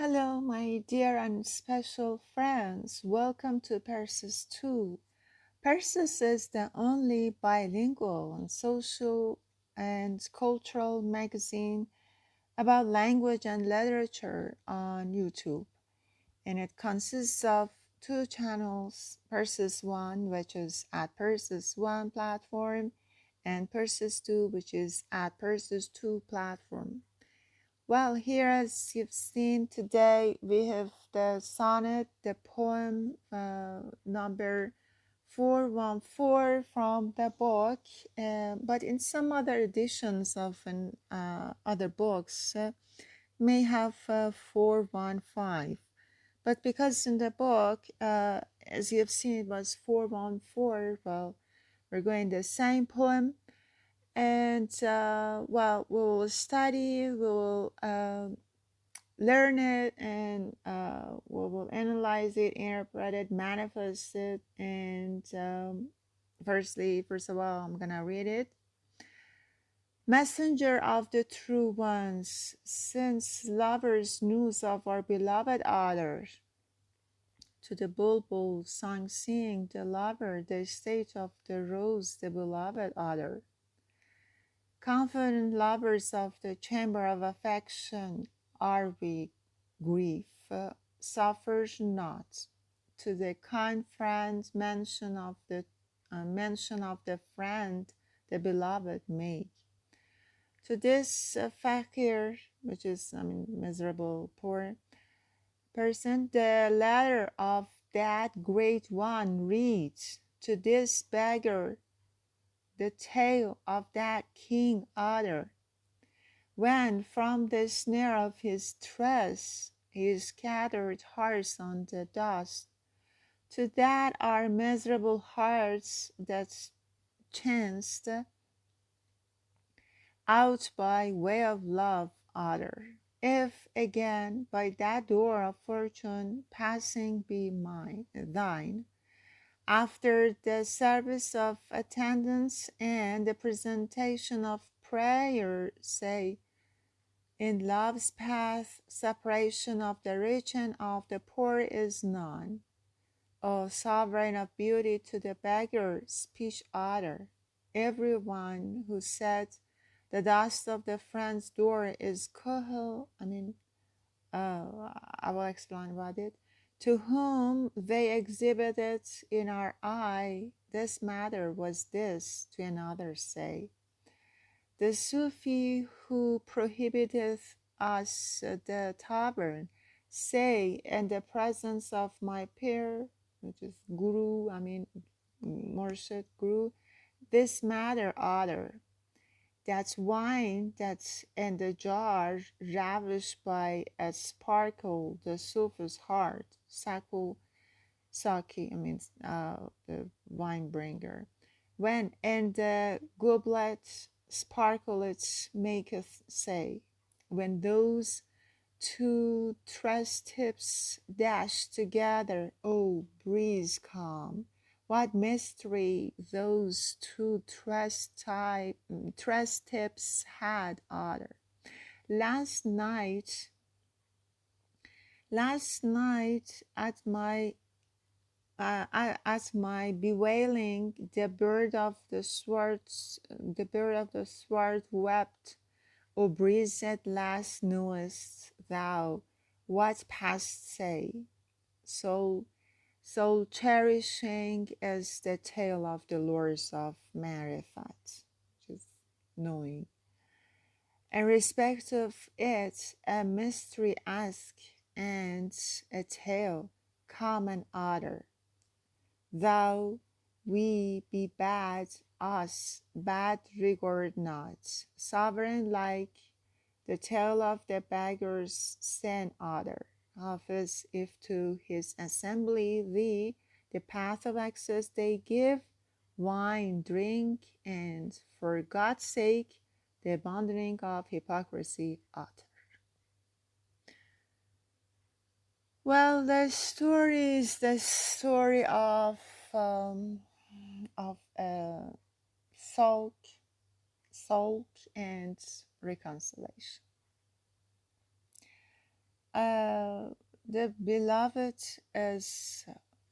Hello, my dear and special friends. Welcome to Persis 2. Persis is the only bilingual and social and cultural magazine about language and literature on YouTube. And it consists of two channels, Persis 1, which is at Persis 1 platform, and Persis 2, which is at Persis 2 platform. Well, here, as you've seen today, we have the sonnet, the poem number 414 from the book, but in some other editions of other books, may have 415. But because in the book, as you've seen, it was 414, well, we're going the same poem and well, we will study, we will learn it, and we will analyze it, interpret it, manifest it. And first of all, I'm gonna read it. Messenger of the true ones, since lovers news of our beloved other, to the bulbul song sing the lover, the state of the rose, the beloved other. Confident lovers of the chamber of affection, are we grief suffers not. To the kind friend mention of the friend the beloved make. To this fakir, which is miserable poor person, the letter of that great one reads. To this beggar, the tale of that king otter, when from the snare of his tress he scattered hearts on the dust. To that our miserable hearts that chanced out by way of love otter. If again by that door of fortune passing be thine, after the service of attendance and the presentation of prayer, say, in love's path, separation of the rich and of the poor is none. O sovereign of beauty, to the beggar speech utter. Every one who said the dust of the friend's door is kuhul, I will explain about it, to whom they exhibited in our eye this matter was this, to another say. The Sufi who prohibiteth us the tavern, say in the presence of my peer, which is Guru, Murshid Guru, this matter other. That's wine that's in the jar, ravished by a sparkle, the Sufi's heart, Saki, the wine bringer. When in the goblet sparklets maketh say, when those two tress tips dash together, oh breeze calm, what mystery those two tress tips had other. Last night at my bewailing, the bird of the sword wept. O breeze, at last knowest thou what past say. So cherishing is the tale of the lords of Marifat, which is knowing. In respect of it, a mystery ask, and a tale come and utter. Thou we be bad, us bad regard not, sovereign like the tale of the beggars send other. Hafiz, if to his assembly thee the path of access they give, wine drink, and for God's sake the abandoning of hypocrisy utter. Well, the story is the story of um, of salt, and reconciliation. the beloved is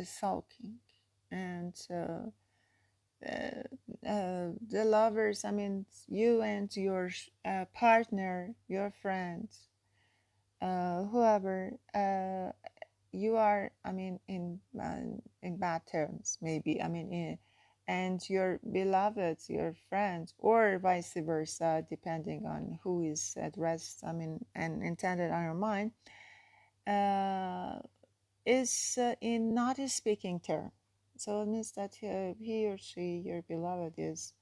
sulking, and the lovers, I mean, you and your partner, your friends, whoever, you are, I mean, in bad terms, maybe. I mean, and your beloved, your friend, or vice versa, depending on who is addressed, I mean, and intended on your mind, uh, is in not a speaking term. So it means that he or she, your beloved, is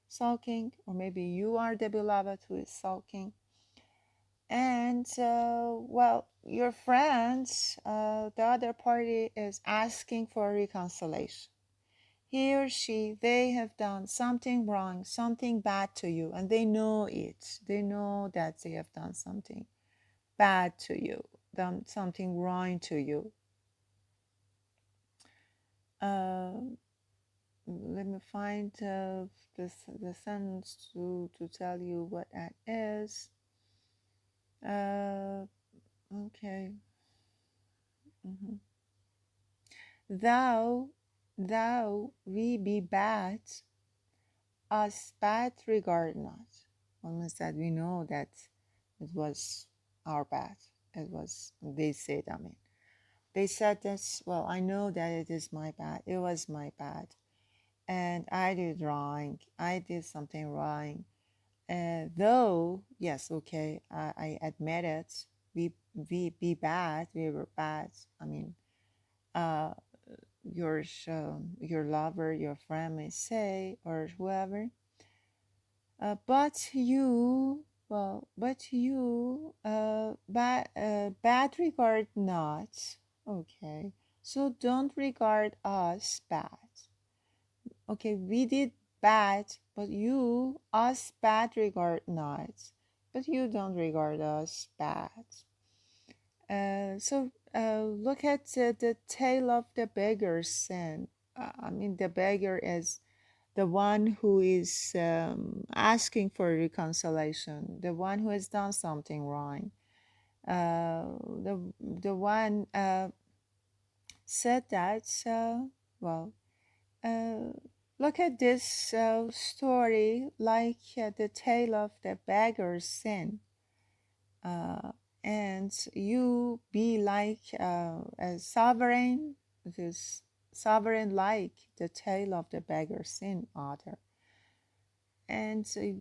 sulking, or maybe you are the beloved who is sulking. And well, your friends, the other party is asking for reconciliation. He or she, they have done something wrong, something bad to you, and they know it. They know that they have done something bad to you, done something wrong to you. Uh, Let me find the sentence to tell you what that is. Okay. Mhm. Thou, thou we be bad, us bad regard not. One means that we know that it was our bad. It was, they said, I mean, they said this, well, I know that it is my bad. It was my bad. And I did wrong. I did something wrong. Though, yes, okay, I admit it. We be bad. We were bad. I mean, uh, your lover, your friend may say, or whoever. But you, well, but you, bad regard not. Okay, so don't regard us bad. Okay, we did bad, but you, us bad regard not. But you don't regard us bad. Look at the tale of the beggar's sin. I mean, the beggar is the one who is asking for reconciliation, the one who has done something wrong. The one said that, well, uh, look at this story like the tale of the beggar's sin. Uh, and you be like a sovereign, this sovereign like the tale of the beggar's sin author. And so it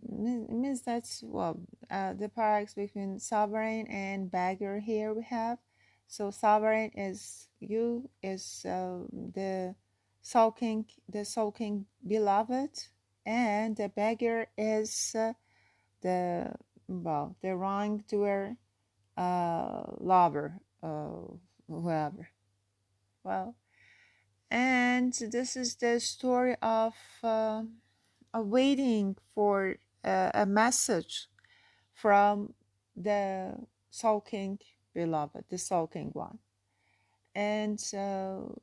means that's, well, the paradox between sovereign and beggar here we have. So sovereign is you, is the sulking beloved, and the beggar is the, well, the wrongdoer, lover, whoever. Well, and this is the story of waiting for a message from the sulking beloved, the sulking one. And the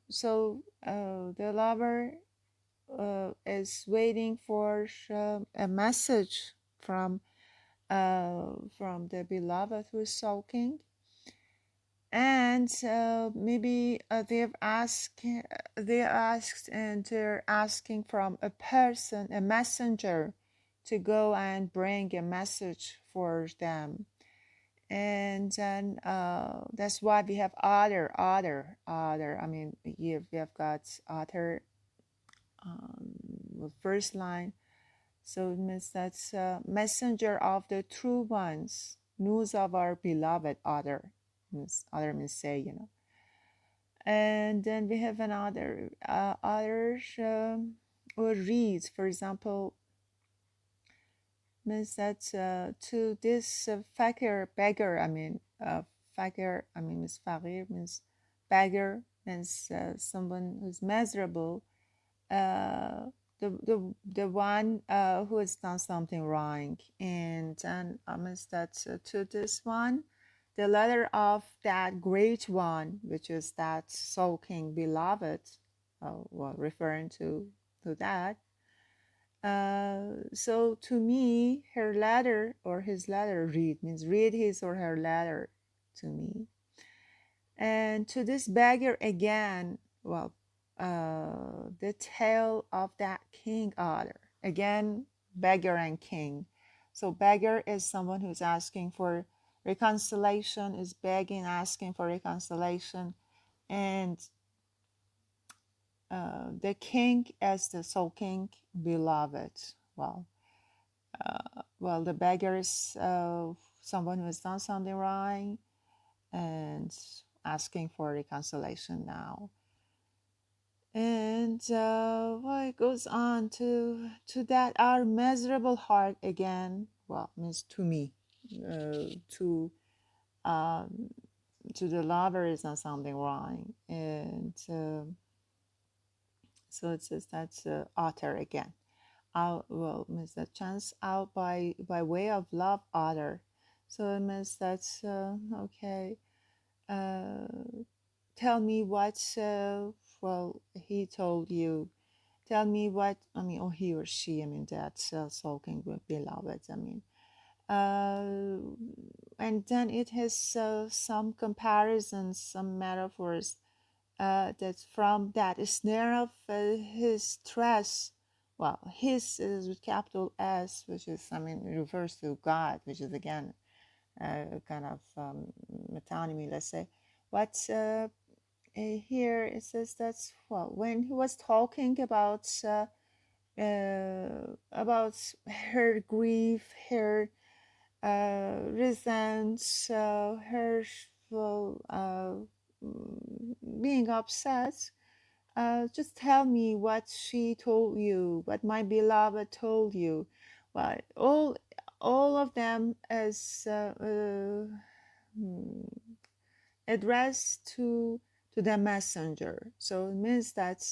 lover is waiting for a message from the beloved who is sulking. And maybe they asked, and they're asking from a person, a messenger, to go and bring a message for them. And then that's why we have other. I mean, here we have got other, first line. So it means that's messenger of the true ones, news of our beloved other. Other means say, And then we have another, others, or reads, for example, means that to this fakir, beggar, I mean, fakir, I mean, means fakir, means beggar, means someone who's miserable, uh, the one who has done something wrong. And then means that to this one, the letter of that great one, which is that sulking beloved, well, referring to that. So to me, her letter or his letter, read means read his or her letter to me. And to this beggar again, well, the tale of that king otter. Again, beggar and king. So beggar is someone who's asking for reconciliation, is begging, asking for reconciliation. And the king as the sulking beloved. Well, the beggar is someone who has done something wrong and asking for reconciliation now. And well, it goes on to that our miserable heart again. Well, means to me, uh, to um, to the lover is not something wrong, and so it says that's otter again. Out well means that chance out by way of love otter. So it means that's okay. Uh, tell me what well he told you. Tell me what I mean, or he or she. I mean, that's sulking with beloved. I mean, and then it has some comparisons, some metaphors that from that snare of his stress. Well, his is with capital S, which is I mean refers to God, which is again kind of metonymy, let's say. But here it says that's well when he was talking about her grief, her resents, her well, being upset. Just tell me what she told you, what my beloved told you. Well, all of them is hmm, addressed to the messenger. So it means that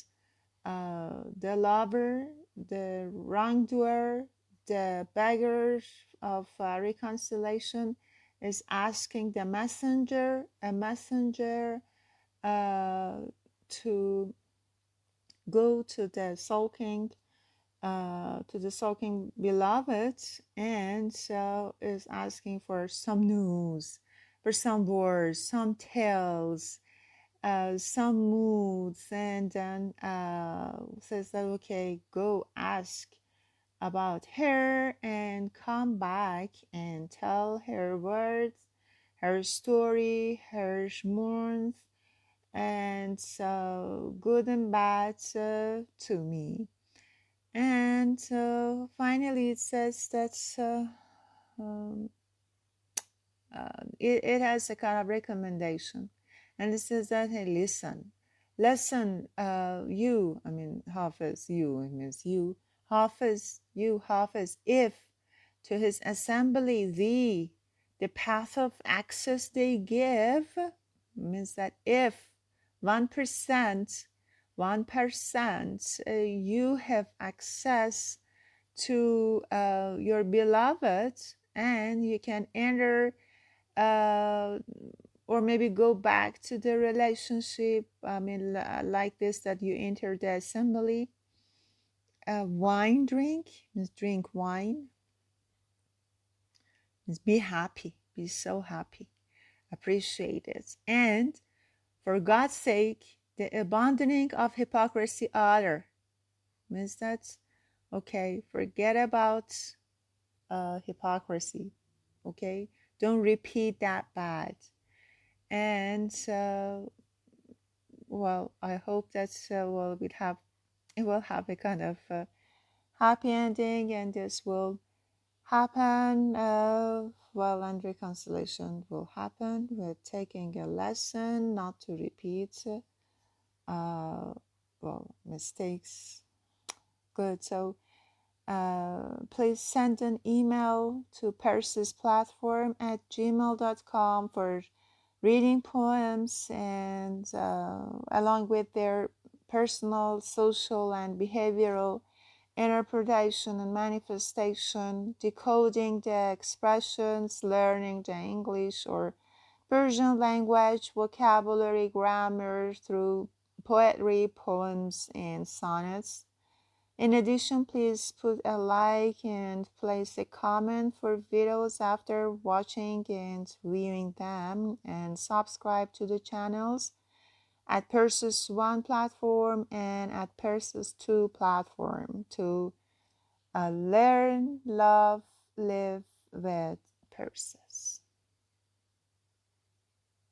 the lover, the wrongdoer, the beggar of reconciliation is asking the messenger, a messenger, uh, to go to the sulking beloved, and so is asking for some news, for some words, some tales, some moods, and then says that okay, go ask about her and come back and tell her words, her story, her mourns, and so good and bad to me. And finally, it says that um, it has a kind of recommendation. And it says that, hey, listen, you, I mean, Hafiz, you, it means you, Hafiz, if to his assembly the path of access they give, means that if 1%, 1%, you have access to your beloved and you can enter uh, or maybe go back to the relationship. I mean, like this, that you enter the assembly. Wine drink means drink wine, means be happy, be so happy, appreciate it. And for God's sake, the abandoning of hypocrisy other means that, okay, forget about hypocrisy, okay? Don't repeat that bad. And well, I hope that well it will have a kind of happy ending, and this will happen. Well, and reconciliation will happen. We're taking a lesson not to repeat well mistakes. Good. So please send an email to persisplatform@gmail.com for reading poems and along with their personal, social, and behavioral interpretation and manifestation, decoding the expressions, learning the English or Persian language, vocabulary, grammar through poetry, poems, and sonnets. In addition, please put a like and place a comment for videos after watching and viewing them, and subscribe to the channels at Persis 1 platform and at Persis 2 platform to learn, love, live with Persis.